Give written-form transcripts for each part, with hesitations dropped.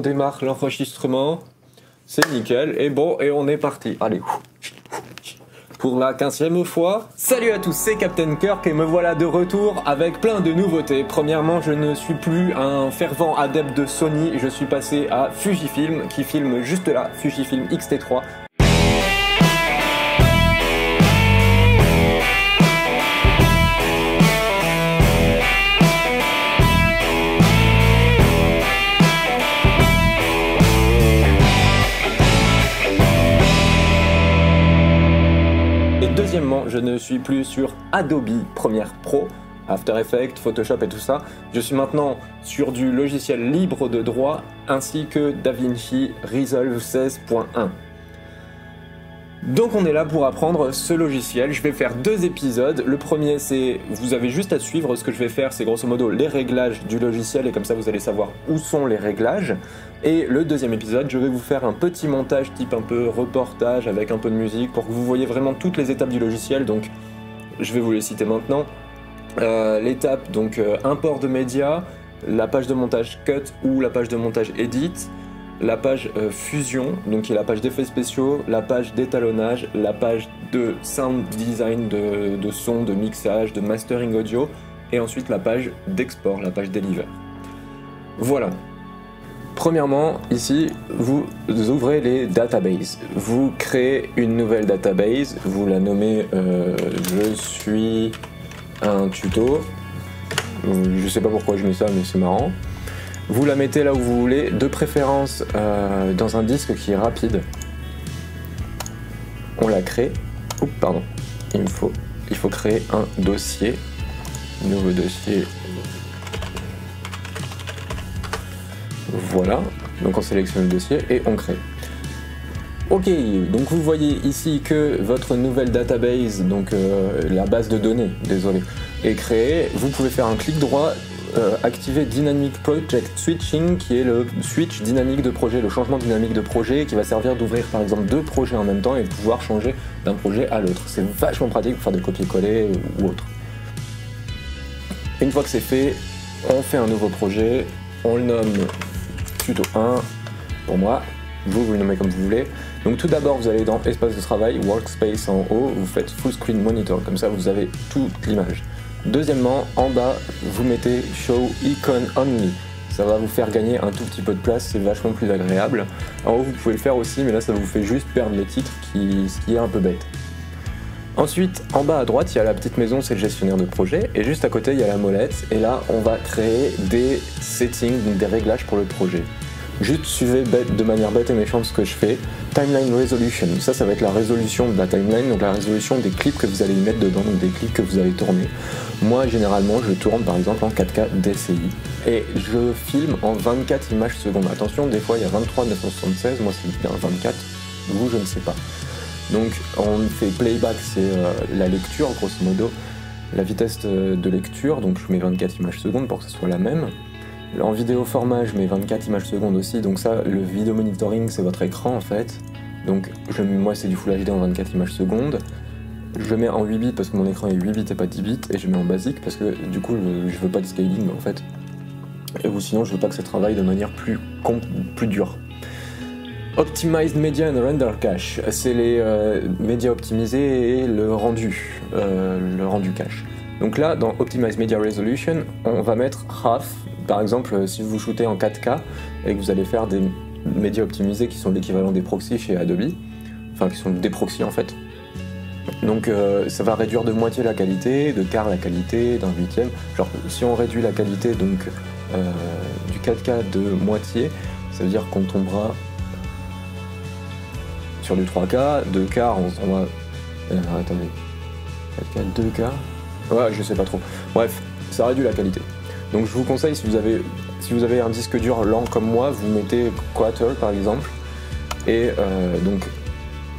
démarre l'enregistrement. C'est nickel. Et bon, et on est parti. Allez. Pour la 15e fois. Salut à tous, c'est Captain Kirk et me voilà de retour avec plein de nouveautés. Premièrement, je ne suis plus un fervent adepte de Sony. Je suis passé à Fujifilm qui filme juste là, Fujifilm X-T3. Deuxièmement, je ne suis plus sur Adobe Premiere Pro, After Effects, Photoshop et tout ça. Je suis maintenant sur du logiciel libre de droit ainsi que DaVinci Resolve 16.1. Donc on est là pour apprendre ce logiciel. Je vais faire 2 épisodes. Le premier, c'est, vous avez juste à suivre. Ce que je vais faire, c'est grosso modo les réglages du logiciel et comme ça vous allez savoir où sont les réglages. Et le deuxième épisode, je vais vous faire un petit montage type un peu reportage avec un peu de musique pour que vous voyez vraiment toutes les étapes du logiciel. Donc je vais vous les citer maintenant. L'étape, donc import de médias, la page de montage cut ou la page de montage edit, la page fusion, donc qui est la page d'effets spéciaux, la page d'étalonnage, la page de sound design, de son, de mixage, de mastering audio, et ensuite la page d'export, la page deliver. Voilà. Premièrement, ici, vous ouvrez les databases. Vous créez une nouvelle database, vous la nommez je suis un tuto. Je sais pas pourquoi je mets ça, mais c'est marrant. Vous la mettez là où vous voulez, de préférence dans un disque qui est rapide. On la crée. Oups, pardon. Il faut créer un dossier. Nouveau dossier. Voilà. Donc on sélectionne le dossier et on crée. Ok, donc vous voyez ici que votre nouvelle database, donc la base de données, désolé, est créée. Vous pouvez faire un clic droit. Activer Dynamic Project Switching, qui est le switch dynamique de projet, le changement dynamique de projet qui va servir d'ouvrir par exemple 2 projets en même temps et pouvoir changer d'un projet à l'autre. C'est vachement pratique pour faire des copier-coller ou autre. Une fois que c'est fait, on fait un nouveau projet, on le nomme tuto 1 pour moi, vous le nommez comme vous voulez. Donc tout d'abord vous allez dans espace de travail, workspace en haut, vous faites full screen monitor, comme ça vous avez toute l'image. Deuxièmement, en bas, vous mettez Show Icon Only. Ça va vous faire gagner un tout petit peu de place, c'est vachement plus agréable. En haut, vous pouvez le faire aussi, mais là, ça vous fait juste perdre les titres, ce qui est un peu bête. Ensuite, en bas à droite, il y a la petite maison, c'est le gestionnaire de projet. Et juste à côté, il y a la molette. Et là, on va créer des settings, donc des réglages pour le projet. Juste suivez de manière bête et méchante ce que je fais. Timeline Resolution, ça va être la résolution de la timeline, donc la résolution des clips que vous allez y mettre dedans, donc des clips que vous allez tourner. Moi, généralement, je tourne par exemple en 4K DCI et je filme en 24 images secondes. Attention, des fois il y a 23 976, moi c'est bien 24, vous je ne sais pas. Donc on fait playback, c'est la lecture grosso modo, la vitesse de lecture, donc je mets 24 images secondes pour que ce soit la même. En vidéo format, je mets 24 images secondes aussi, donc ça, le vidéo monitoring, c'est votre écran en fait. Donc moi, c'est du Full HD en 24 images secondes. Je mets en 8 bits parce que mon écran est 8 bits et pas 10 bits, et je mets en basique parce que du coup, je veux pas de scaling en fait. Ou sinon, je veux pas que ça travaille de manière plus dure. Optimized Media and Render Cache, c'est les médias optimisés et le rendu cache. Donc là, dans Optimized Media Resolution, on va mettre half. Par exemple, si vous shootez en 4K et que vous allez faire des médias optimisés qui sont l'équivalent des proxys chez Adobe, enfin qui sont des proxys en fait. Donc ça va réduire de moitié la qualité, de quart la qualité, d'un huitième. Genre si on réduit la qualité donc du 4K de moitié, ça veut dire qu'on tombera sur du 3K, de quart on va... attendez, 4K, 2K... Ouais, je sais pas trop. Bref, ça réduit la qualité. Donc je vous conseille, si vous avez un disque dur lent comme moi, vous mettez Quarter par exemple. Et donc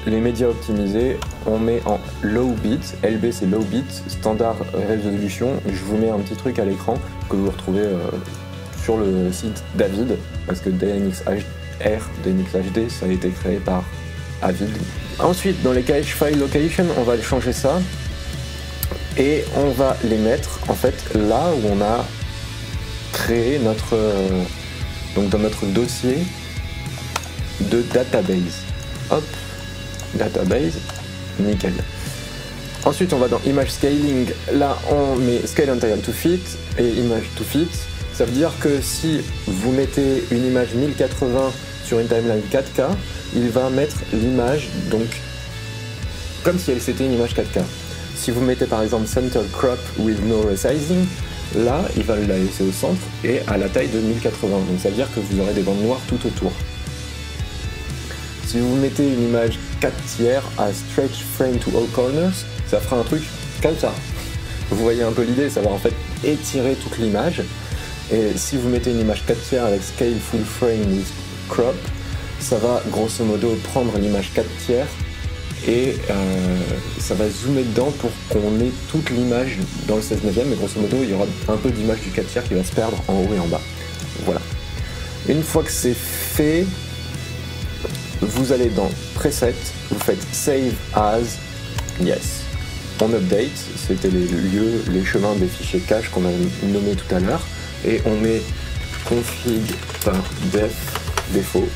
les médias optimisés, on met en low bit, LB c'est low bit, standard résolution. Je vous mets un petit truc à l'écran que vous retrouvez sur le site d'Avid, parce que DNX HD, ça a été créé par Avid. Ensuite, dans les cache file location, on va changer ça. Et on va les mettre en fait là où on a créé donc dans notre dossier de database. Hop, database, nickel. Ensuite on va dans image scaling, là on met scale entire to fit et image to fit. Ça veut dire que si vous mettez une image 1080 sur une timeline 4K, il va mettre l'image donc comme si c'était une image 4K. Si vous mettez par exemple center crop with no resizing, là il va la laisser au centre et à la taille de 1080. Donc ça veut dire que vous aurez des bandes noires tout autour. Si vous mettez une image 4 tiers à stretch frame to all corners, ça fera un truc comme ça. Vous voyez un peu l'idée, ça va en fait étirer toute l'image. Et si vous mettez une image 4 tiers avec scale full frame with crop, ça va grosso modo prendre l'image 4 tiers et ça va zoomer dedans pour qu'on ait toute l'image dans le 16 neuvième, mais grosso modo il y aura un peu d'image du 4 tiers qui va se perdre en haut et en bas. Voilà. Une fois que c'est fait, vous allez dans Preset, vous faites Save As, Yes. On update, c'était les lieux, les chemins des fichiers cache qu'on a nommés tout à l'heure, et on met config par def défaut.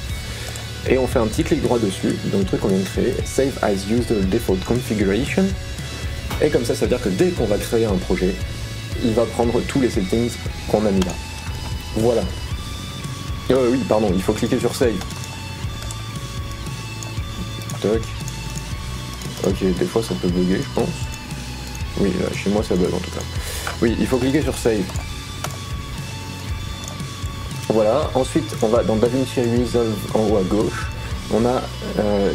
Et on fait un petit clic droit dessus, dans le truc qu'on vient de créer, Save as User Default Configuration. Et comme ça, ça veut dire que dès qu'on va créer un projet, il va prendre tous les settings qu'on a mis là. Voilà. Oui, pardon, il faut cliquer sur Save. Toc. Ok, des fois ça peut bugger, je pense. Oui, là, chez moi ça bug en tout cas. Oui, il faut cliquer sur Save. Voilà, ensuite on va dans DaVinci Resolve en haut à gauche, on a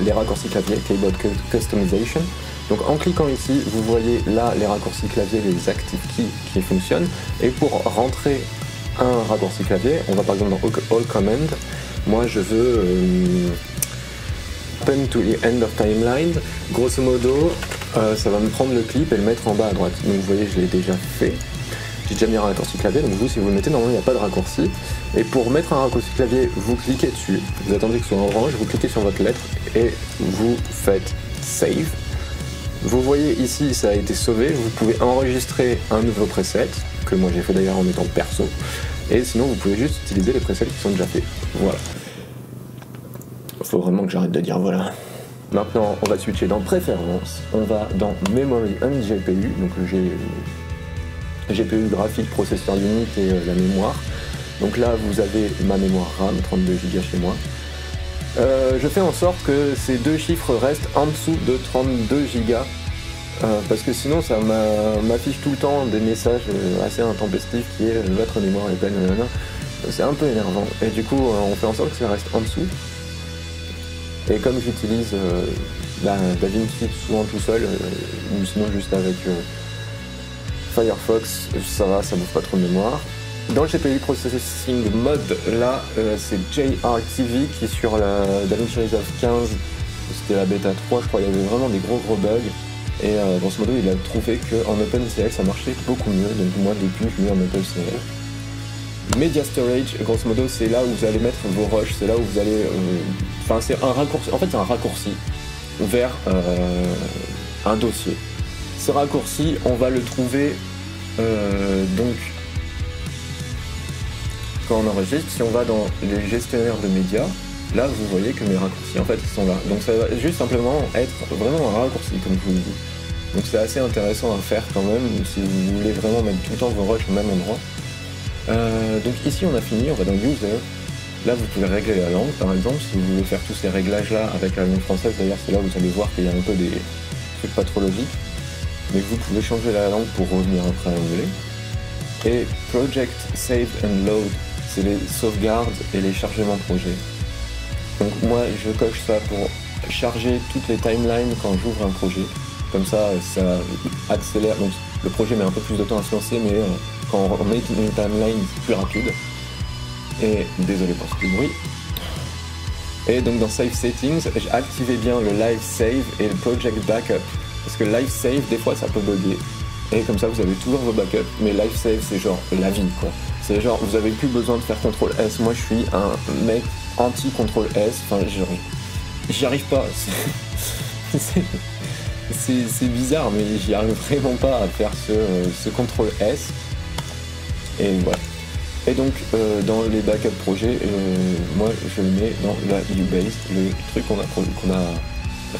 les raccourcis clavier, Keyboard Customization. Donc en cliquant ici, vous voyez là les raccourcis clavier, les active keys qui fonctionnent. Et pour rentrer un raccourci clavier, on va par exemple dans All Command. Moi je veux Open to the end of timeline. Grosso modo, ça va me prendre le clip et le mettre en bas à droite. Donc vous voyez, je l'ai déjà fait. J'ai déjà mis un raccourci clavier, donc vous, si vous le mettez, normalement, il n'y a pas de raccourci. Et pour mettre un raccourci clavier, vous cliquez dessus, vous attendez que ce soit en orange, vous cliquez sur votre lettre et vous faites Save. Vous voyez ici, ça a été sauvé. Vous pouvez enregistrer un nouveau preset, que moi j'ai fait d'ailleurs en étant perso. Et sinon, vous pouvez juste utiliser les presets qui sont déjà faits. Voilà. Faut vraiment que j'arrête de dire voilà. Maintenant, on va switcher dans Préférences. On va dans Memory and GPU, donc le GPU graphique, processeur unique et la mémoire. Donc là, vous avez ma mémoire RAM, 32 Go chez moi. Je fais en sorte que ces deux chiffres restent en dessous de 32 Go, parce que sinon ça m'affiche tout le temps des messages assez intempestifs qui est votre mémoire est pleine, c'est un peu énervant. Et du coup, on fait en sorte que ça reste en dessous. Et comme j'utilise DaVinci souvent tout seul, ou sinon juste avec Firefox, ça va, ça bouffe pas trop de mémoire. Dans le GPU Processing Mode, là, c'est JRTV qui est sur la DaVinci Resolve 15, c'était la bêta 3, je crois, il y avait vraiment des gros bugs. Et grosso modo, il a trouvé qu'en OpenCL, ça marchait beaucoup mieux, donc moi depuis, je mets en OpenCL. Media Storage, grosso modo, c'est là où vous allez mettre vos rushs, c'est là où vous allez... Enfin, c'est un raccourci, en fait, c'est un raccourci vers un dossier. Ce raccourci, on va le trouver, donc, quand on enregistre, si on va dans les gestionnaires de médias, là, vous voyez que mes raccourcis, en fait, ils sont là. Donc, ça va juste simplement être vraiment un raccourci, comme je vous le dis. Donc, c'est assez intéressant à faire quand même, si vous voulez vraiment mettre tout le temps vos rushs au même endroit. Donc ici on a fini, on va dans User. Là vous pouvez régler la langue par exemple, si vous voulez faire tous ces réglages là avec la langue française, d'ailleurs c'est là où vous allez voir qu'il y a un peu des trucs pas trop logiques. Mais vous pouvez changer la langue pour revenir après à l'anglais. Et Project Save and Load, c'est les sauvegardes et les chargements projet. Donc moi je coche ça pour charger toutes les timelines quand j'ouvre un projet. Comme ça, ça accélère, donc le projet met un peu plus de temps à se lancer, mais quand on met une timeline, c'est plus rapide. Et désolé pour ce petit bruit. Et donc dans Save Settings, j'ai activé bien le Live Save et le Project Backup. Parce que Live Save, des fois, ça peut bugger. Et comme ça, vous avez toujours vos backups. Mais Live Save, c'est genre la vie, quoi. C'est genre, vous avez plus besoin de faire CTRL-S. Moi, je suis un mec anti-CTRL-S. Enfin, j'y arrive pas. C'est bizarre, mais j'y arrive vraiment pas à faire ce CTRL-S. Et voilà. Et donc dans les backup projets, moi je le mets dans la Ubase, le truc qu'on a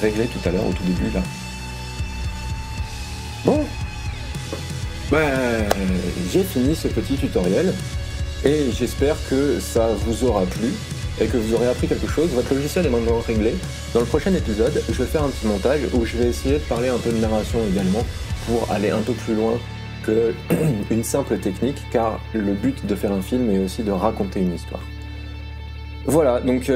réglé tout à l'heure au tout début là. Bon, j'ai fini ce petit tutoriel et j'espère que ça vous aura plu et que vous aurez appris quelque chose. Votre logiciel est maintenant réglé. Dans le prochain épisode, je vais faire un petit montage où je vais essayer de parler un peu de narration également pour aller un peu plus loin que une simple technique, car le but de faire un film est aussi de raconter une histoire. Voilà, donc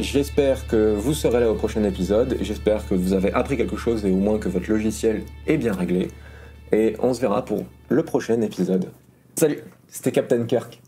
j'espère que vous serez là au prochain épisode, j'espère que vous avez appris quelque chose et au moins que votre logiciel est bien réglé, et on se verra pour le prochain épisode. Salut, c'était Captain Kirk.